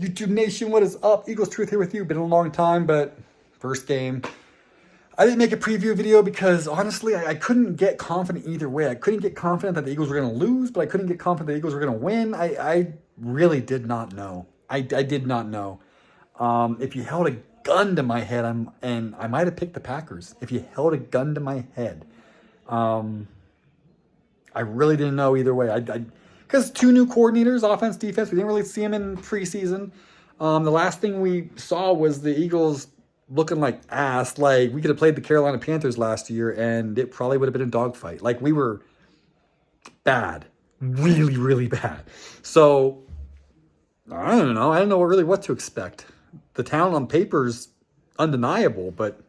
YouTube Nation, what is up? Eagles Truth here with you. Been a long time, but first game. I didn't make a preview video because honestly, I couldn't get confident either way. I couldn't get confident that the Eagles were going to lose, but I couldn't get confident the Eagles were going to win. I really did not know. I did not know. If you held a gun to my head, and I might have picked the Packers. If you held a gun to my head, I really didn't know either way. Because two new coordinators, offense, defense, we didn't really see them in preseason. The last thing we saw was the Eagles looking like ass. Like, we could have played the Carolina Panthers last year, and it probably would have been a dogfight. Like, we were bad. Really, really bad. So, I don't know. I don't know really what to expect. The talent on paper is undeniable, but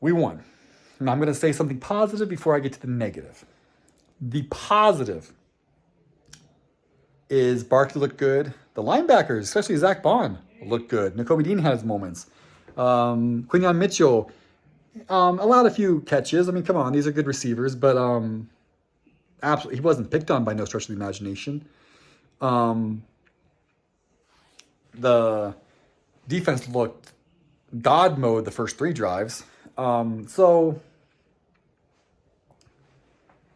we won. And I'm going to say something positive before I get to the negative. The positive is Barkley looked good. The linebackers, especially Zach Bond, looked good. Nakobe Dean had his moments. Quinyon Mitchell allowed a few catches. I mean, come on, these are good receivers, but absolutely, he wasn't picked on by no stretch of the imagination. The defense looked God mode the first three drives.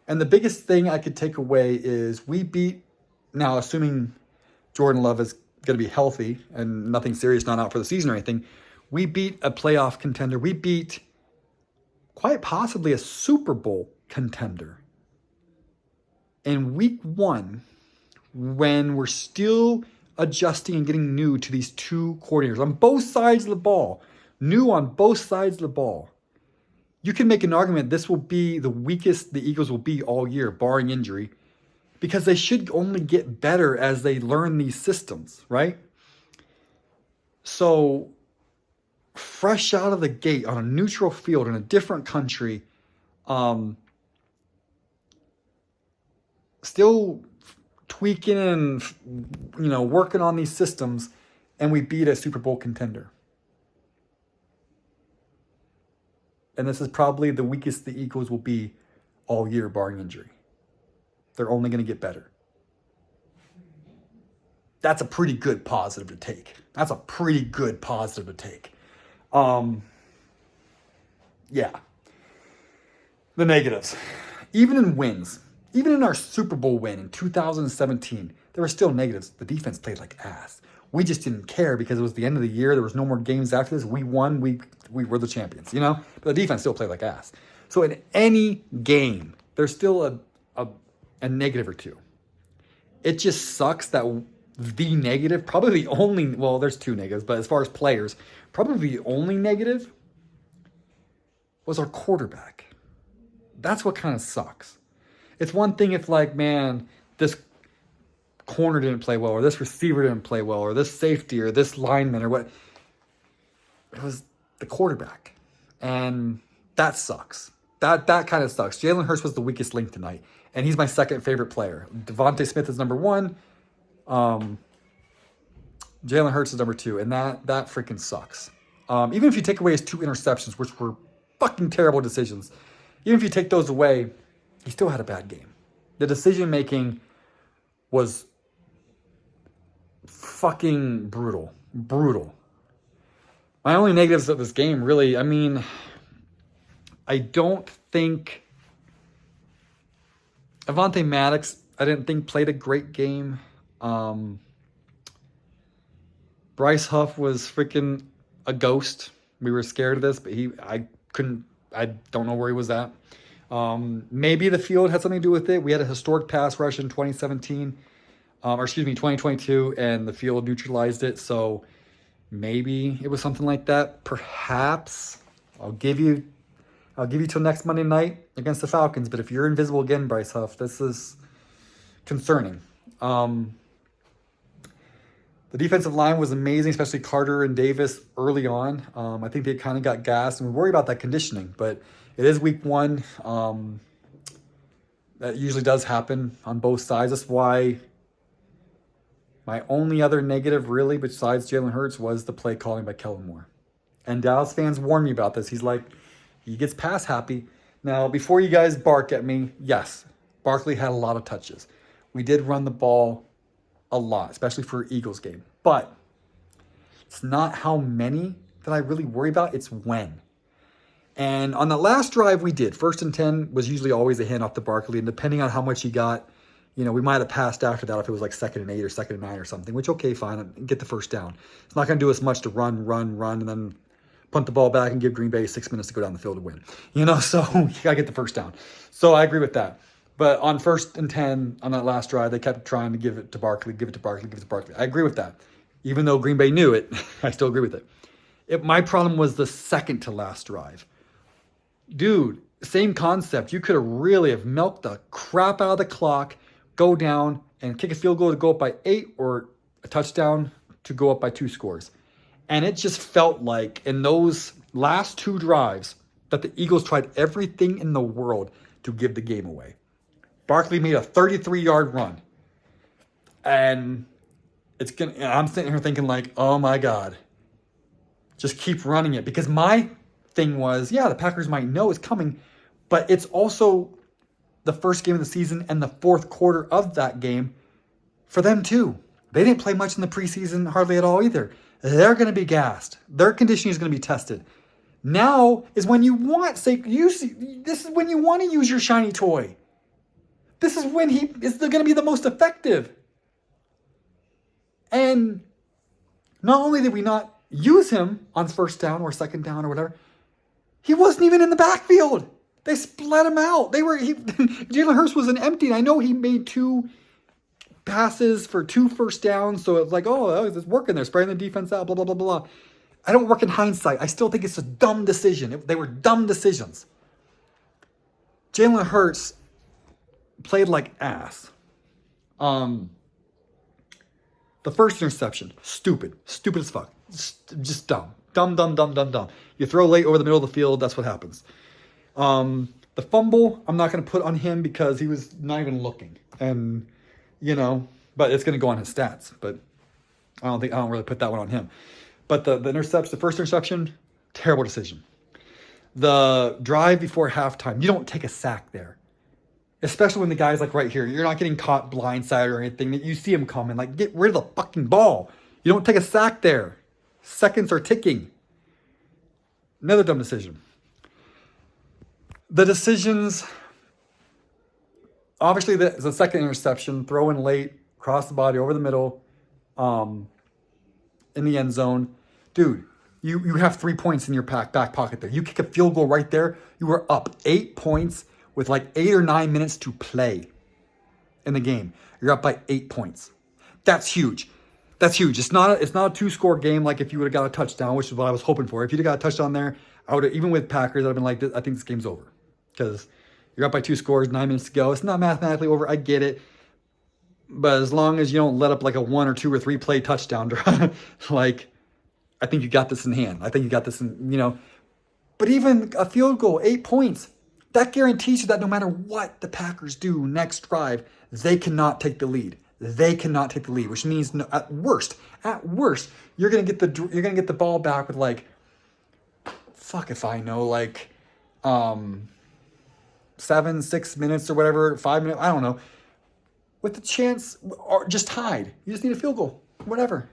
And the biggest thing I could take away is we beat, now assuming Jordan Love is going to be healthy and nothing serious, not out for the season or anything, we beat a playoff contender. We beat quite possibly a Super Bowl contender in week one when we're still adjusting and getting new to these two coordinators on both sides of the ball, new on both sides of the ball. You can make an argument this will be the weakest the Eagles will be all year, barring injury, because they should only get better as they learn these systems, right? So, fresh out of the gate on a neutral field in a different country, still tweaking and working on these systems, and we beat a Super Bowl contender. And this is probably the weakest the Eagles will be all year, barring injury. They're only going to get better. That's a pretty good positive to take. That's a pretty good positive to take. Yeah. The negatives. Even in wins, even in our Super Bowl win in 2017, there were still negatives. The defense played like ass. We just didn't care because it was the end of the year. There was no more games after this. We won. We were the champions, But the defense still played like ass. So in any game, there's still a negative or two. It just sucks that the negative, probably the only, well, there's two negatives, but as far as players, probably the only negative was our quarterback. That's what kind of sucks. It's one thing if this corner didn't play well, or this receiver didn't play well, or this safety, or this lineman, or what. It was the quarterback. And that sucks. That kind of sucks. Jalen Hurts was the weakest link tonight. And he's my second favorite player. Devontae Smith is number one. Jalen Hurts is number two. And that freaking sucks. Even if you take away his two interceptions, which were fucking terrible decisions, even if you take those away, he still had a bad game. The decision making was fucking brutal. Brutal. My only negatives of this game, really, I don't think Avonte Maddox, I didn't think played a great game. Bryce Huff was freaking a ghost. We were scared of this, but I don't know where he was at. Maybe the field had something to do with it. We had a historic pass rush in 2022, and the field neutralized it. So maybe it was something like that. Perhaps. I'll give you till next Monday night against the Falcons. But if you're invisible again, Bryce Huff, this is concerning. The defensive line was amazing, especially Carter and Davis early on. I think they kind of got gassed, and we worry about that conditioning. But it is week one. That usually does happen on both sides. That's why my only other negative, really, besides Jalen Hurts, was the play calling by Kellen Moore. And Dallas fans warned me about this. He's like, he gets pass happy. Now, before you guys bark at me, yes, Barkley had a lot of touches. We did run the ball a lot, especially for Eagles game. But it's not how many that I really worry about, it's when. And on the last drive we did, 1st and 10 was usually always a handoff to Barkley. And depending on how much he got, we might have passed after that if it was like 2nd and 8 or 2nd and 9 or something, which, okay, fine, get the first down. It's not going to do us much to run, and then punt the ball back and give Green Bay 6 minutes to go down the field to win. So you got to get the first down. So I agree with that. But on 1st and 10, on that last drive, they kept trying to give it to Barkley. I agree with that. Even though Green Bay knew it, I still agree with it. My problem was the second to last drive. Dude, same concept. You could have really have milked the crap out of the clock, go down and kick a field goal to go up by 8 or a touchdown to go up by 2 scores. And it just felt like in those last 2 drives that the Eagles tried everything in the world to give the game away. Barkley made a 33-yard run. And I'm sitting here thinking like, oh my God, just keep running it. Because my thing was, yeah, the Packers might know it's coming, but it's also the first game of the season and the 4th quarter of that game for them too. They didn't play much in the preseason, hardly at all either. They're going to be gassed. Their conditioning is going to be tested. Now is when you want, this is when you want to use your shiny toy. This is when he is going to be the most effective. And not only did we not use him on 1st down or 2nd down or whatever, he wasn't even in the backfield. They split him out. Jalen Hurts was an empty. And I know he made 2 passes for 2 first downs. So it's like, oh, it's working. They're spreading the defense out, blah, blah, blah, blah. I don't work in hindsight. I still think it's a dumb decision. They were dumb decisions. Jalen Hurts played like ass. The first interception, stupid as fuck. Just dumb. Dumb. You throw late over the middle of the field, that's what happens. The fumble, I'm not going to put on him because he was not even looking. And, but it's going to go on his stats. But I don't really put that one on him. But the first interception, terrible decision. The drive before halftime, you don't take a sack there. Especially when the guy's like right here. You're not getting caught blindside or anything. You see him coming. Like, get rid of the fucking ball. You don't take a sack there. Seconds are ticking. Another dumb decision. The decisions, obviously the second interception, throw in late, cross the body over the middle, in the end zone. Dude, you have 3 points in your back pocket there. You kick a field goal right there, you are up 8 points with like 8 or 9 minutes to play in the game. You're up by 8 points. That's huge. It's not a 2-score game like if you would have got a touchdown, which is what I was hoping for. If you'd have got a touchdown there, I would have, even with Packers, I'd have been like, I think this game's over. Because you're up by 2 scores, 9 minutes to go. It's not mathematically over. I get it. But as long as you don't let up like a 1 or 2 or 3 play touchdown drive, like, I think you got this in hand. I think you got this in, But even a field goal, 8 points, that guarantees you that no matter what the Packers do next drive, they cannot take the lead. Which means at worst, you're gonna get the ball back with like, fuck if I know, like 6 minutes or whatever, 5 minutes, I don't know, with the chance, or just tied. You just need a field goal, whatever.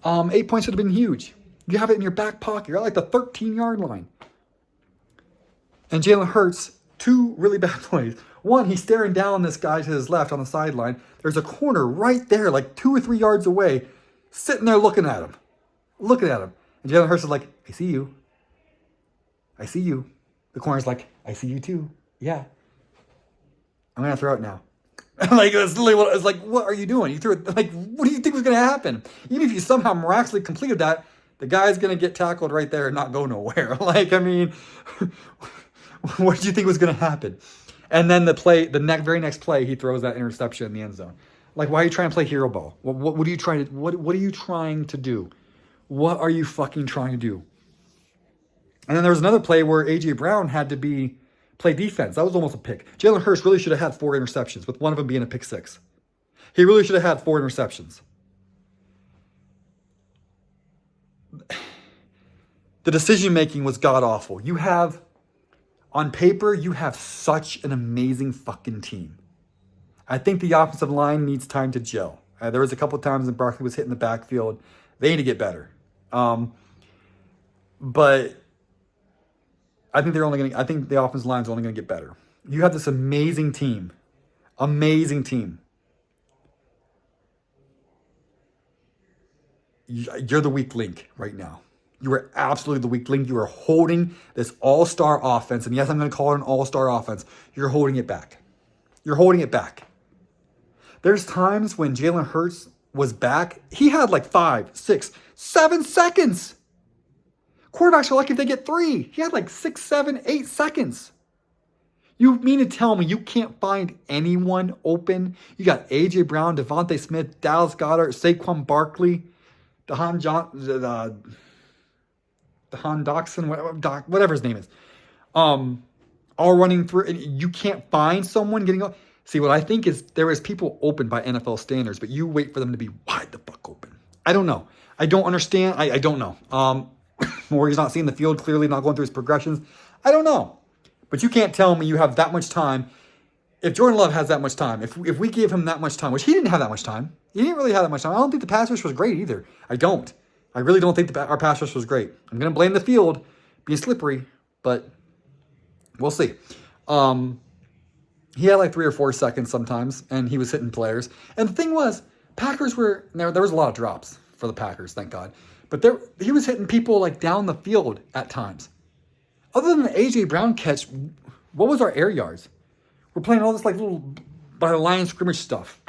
8 points would have been huge. You have it in your back pocket. You're at like the 13-yard line. And Jalen Hurts, 2 really bad plays. One, he's staring down this guy to his left on the sideline. There's a corner right there, like 2 or 3 yards away, sitting there looking at him. And Jalen Hurts is like, I see you. The corner's like, I see you too. Yeah. I'm going to throw it now. Like, that's literally what it's like. What are you doing? You threw it. Like, what do you think was going to happen? Even if you somehow miraculously completed that, the guy's going to get tackled right there and not go nowhere. Like, I mean, what did you think was going to happen? And then very next play, he throws that interception in the end zone. Like, why are you trying to play hero ball? What are you trying to? What are you trying to do? What are you fucking trying to do? And then there was another play where A.J. Brown had to play defense. That was almost a pick. Jalen Hurts really should have had 4 interceptions, with one of them being a pick 6. He really should have had 4 interceptions. The decision-making was god-awful. On paper, you have such an amazing fucking team. I think the offensive line needs time to gel. There was a couple times when Barkley was hitting the backfield. They need to get better. But I think I think the offensive line is only going to get better. You have this amazing team. Amazing team. You're the weak link right now. You are absolutely the weak link. You are holding this all-star offense. And yes, I'm going to call it an all-star offense. You're holding it back. You're holding it back. There's times when Jalen Hurts was back, he had like 5, 6, 7 seconds. Quarterbacks are lucky if they get 3. He had like 6, 7, 8 seconds. You mean to tell me you can't find anyone open? You got A.J. Brown, Devontae Smith, Dallas Goedert, Saquon Barkley, DeHaan Doxson, whatever his name is. All running through, and you can't find someone getting up. See, what I think is there is people open by NFL standards, but you wait for them to be wide the fuck open. I don't know. I don't understand. I don't know. Or he's not seeing the field clearly, not going through his progressions. I don't know. But you can't tell me you have that much time. If Jordan Love has that much time, if we gave him that much time, which he didn't have that much time. He didn't really have that much time. I don't think the pass rush was great either. I don't. I really don't think our pass rush was great. I'm going to blame the field being slippery, but we'll see. He had like 3 or 4 seconds sometimes, and he was hitting players. And the thing was, Packers were, there was a lot of drops for the Packers, thank God. But he was hitting people like down the field at times. Other than the A.J. Brown catch, what was our air yards? We're playing all this like little by the line scrimmage stuff.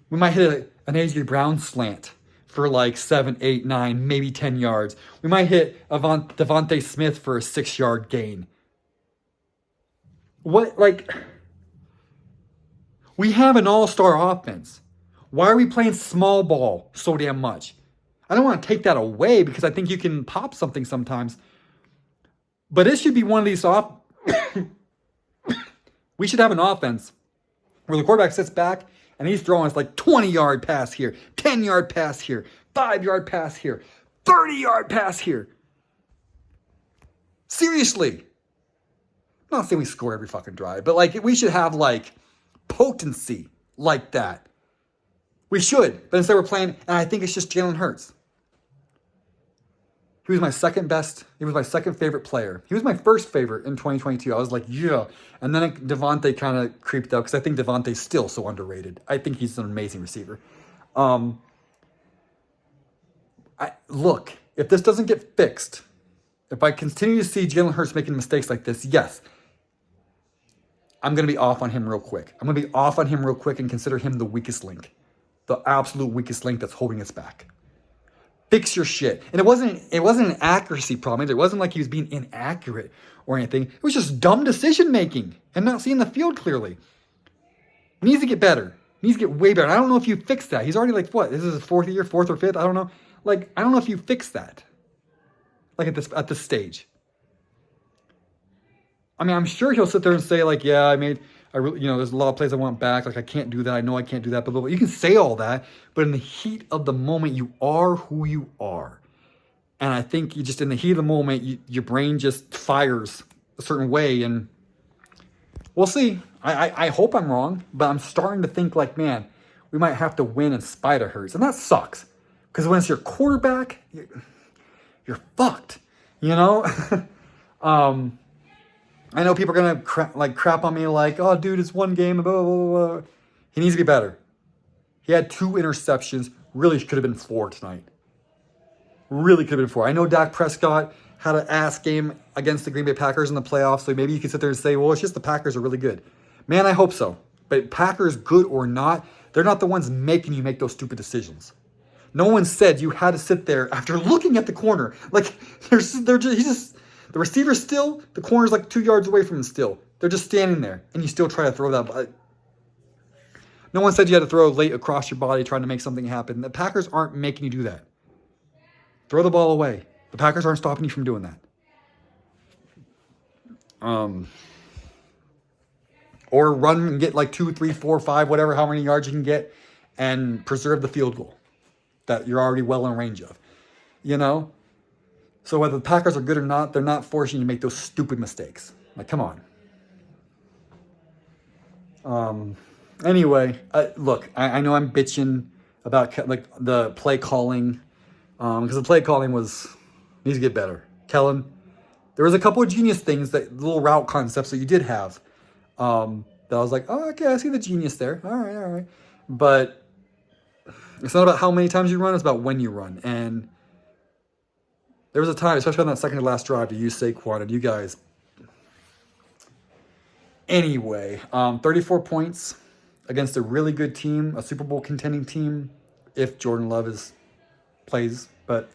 We might hit an A.J. Brown slant for like 7, 8, 9, maybe 10 yards. We might hit Devontae Smith for a 6-yard gain. What, like, we have an all-star offense. Why are we playing small ball so damn much? I don't want to take that away because I think you can pop something sometimes. But it should be one of these we should have an offense where the quarterback sits back and he's throwing us like 20-yard pass here, 10-yard pass here, 5-yard pass here, 30-yard pass here. Seriously. I'm not saying we score every fucking drive, but like we should have like potency like that. We should. But instead we're playing, and I think it's just Jalen Hurts. He was my second best. He was my second favorite player. He was my first favorite in 2022. I was like, yeah. And then Devontae kind of creeped up because I think Devontae's still so underrated. I think he's an amazing receiver. Look, if this doesn't get fixed, if I continue to see Jalen Hurts making mistakes like this, yes, I'm going to be off on him real quick. I'm going to be off on him real quick and consider him the weakest link. The absolute weakest link that's holding us back. Fix your shit. And it wasn't an accuracy problem. It wasn't like he was being inaccurate or anything. It was just dumb decision making and not seeing the field clearly. He needs to get better. He needs to get way better. I don't know if you fix that. He's already like, what? This is his 4th year, 4th or 5th? I don't know. Like, I don't know if you fix that. Like at this stage. I mean, I'm sure he'll sit there and say like, yeah, there's a lot of plays I want back. Like, I can't do that. I know I can't do that. Blah, blah, blah. You can say all that, but in the heat of the moment, you are who you are. And I think you just, in the heat of the moment, your brain just fires a certain way. And we'll see. I hope I'm wrong, but I'm starting to think like, man, we might have to win in spite of Hurts. And that sucks. Because when it's your quarterback, you're fucked. You know? I know people are going to crap on me like, oh, dude, it's one game, blah, blah, blah, blah. He needs to be better. He had 2 interceptions. Really could have been 4 tonight. Really could have been 4. I know Dak Prescott had an ass game against the Green Bay Packers in the playoffs, so maybe you can sit there and say, well, it's just the Packers are really good. Man, I hope so. But Packers, good or not, they're not the ones making you make those stupid decisions. No one said you had to sit there after looking at the corner. Like, the receiver's still, the corner's like 2 yards away from him still. They're just standing there, and you still try to throw that. No one said you had to throw late across your body trying to make something happen. The Packers aren't making you do that. Throw the ball away. The Packers aren't stopping you from doing that. Or run and get like 2, 3, 4, 5, whatever, how many yards you can get, and preserve the field goal that you're already well in range of. You know? So whether the Packers are good or not, they're not forcing you to make those stupid mistakes. Like, come on. Anyway, look, I know I'm bitching about like the play calling, because the play calling needs to get better. Kellen, there was a couple of genius things, that little route concepts that you did have, that I was like, oh, okay, I see the genius there. All right. But it's not about how many times you run, it's about when you run. And there was a time, especially on that second to last drive, to use Saquon, and you guys. Anyway, 34 points against a really good team, a Super Bowl contending team, if Jordan Love plays. But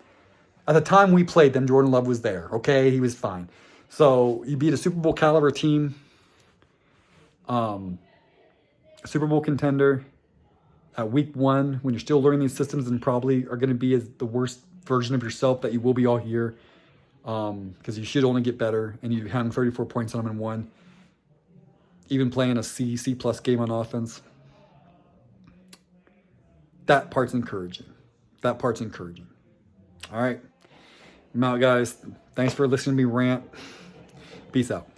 at the time we played them, Jordan Love was there. Okay, he was fine. So you beat a Super Bowl caliber team, a Super Bowl contender at week 1 when you're still learning these systems and probably are going to be the worst version of yourself that you will be all year, because you should only get better, and you hung 34 points on them and won. Even playing a C+ game on offense. That part's encouraging. All right. I'm out, guys. Thanks for listening to me rant. Peace out.